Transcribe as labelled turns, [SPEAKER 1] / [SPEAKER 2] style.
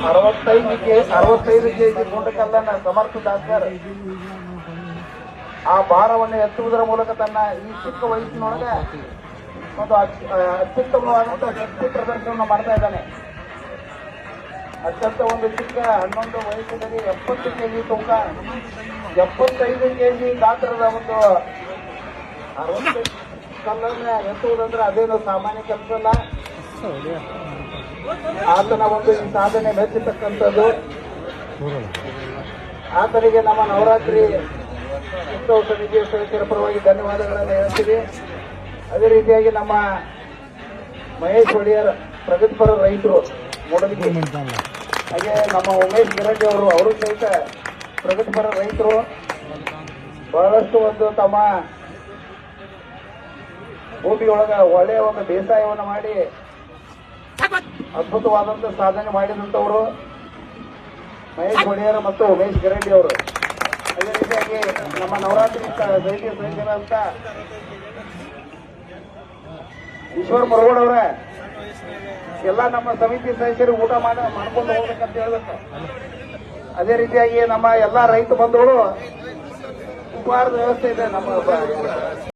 [SPEAKER 1] 65 KG ಗುಂಡಕಲ್ಲನ್ನ ಸಮರ್ಥ ದಾಸ್ಕರ್ ಆ ಭಾರವನ್ನು ಎತ್ತುವುದರ ಮೂಲಕ ತನ್ನ ಈ ಚಿಕ್ಕ ವಯಸ್ಸಿನೊಳಗೆ ಒಂದು ಅತ್ಯುತ್ತಮವಾದಂತಹ ಶಕ್ತಿ ಪ್ರದರ್ಶನವನ್ನು ಮಾಡ್ತಾ ಇದ್ದಾನೆ. ಅತ್ಯಂತ ಒಂದು ಚಿಕ್ಕ 11 ವಯಸ್ಸಿನಲ್ಲಿ 70 ಕೆಜಿ ತೂಕ, 75 ಕೆಜಿ ಗಾತ್ರದ ಒಂದು 60 ಕಲ್ಲನ್ನ ಎತ್ತುವುದಂದ್ರೆ ಅದೇನು ಸಾಮಾನ್ಯ ಕೆಲಸ ಅಲ್ಲ. ಆತನ ಒಂದು ಈ ಸಾಧನೆ ಮೆಚ್ಚತಕ್ಕಂಥದ್ದು. ಆತನಿಗೆ ನಮ್ಮ ನವರಾತ್ರಿ ಉತ್ಸವ ಸಮಿತಿಯ ಸದಸ್ಯರ ಪರವಾಗಿ ಧನ್ಯವಾದಗಳನ್ನು ಹೇಳ್ತೀವಿ. ಅದೇ ರೀತಿಯಾಗಿ ನಮ್ಮ ಮಹೇಶ್ ಒಡೆಯರ್ ಪ್ರಗತಿಪರ ರೈತರು ಮೂಡಲಿಗೆ, ಹಾಗೆ ನಮ್ಮ ಉಮೇಶ್ ಗಿರಂಡಿ ಅವರು ಸಹಿತ ಪ್ರಗತಿಪರ ರೈತರು ಬಹಳಷ್ಟು ಒಂದು ತಮ್ಮ ಭೂಮಿಯೊಳಗ ಒಳ್ಳೆಯ ಒಂದು ಬೇಸಾಯವನ್ನು ಮಾಡಿ ಅದ್ಭುತವಾದಂತಹ ಸಾಧನೆ ಮಾಡಿದಂತವರು ಮಹೇಶ್ ಒಡೆಯರ್ ಮತ್ತು ಉಮೇಶ್ ಗಿರಂಡಿ ಅವರು. ಅದೇ ರೀತಿಯಾಗಿ ನಮ್ಮ ನವರಾತ್ರಿ ಸಮಿತಿಯ ಸದಸ್ಯರಂತ ಈಶ್ವರ್ ಮರಗೋಡ್ ಅವರ ಎಲ್ಲ ನಮ್ಮ ಸಮಿತಿ ಸದಸ್ಯರು ಊಟ ಮಾಡ್ಕೊಂಡು ಹೋಗ್ಬೇಕಂತ ಹೇಳ್ಬೇಕು. ಅದೇ ರೀತಿಯಾಗಿ ನಮ್ಮ ಎಲ್ಲಾ ರೈತ ಬಂಧುಗಳು ಉಪಹಾರದ ವ್ಯವಸ್ಥೆ ಇದೆ ನಮ್ಮ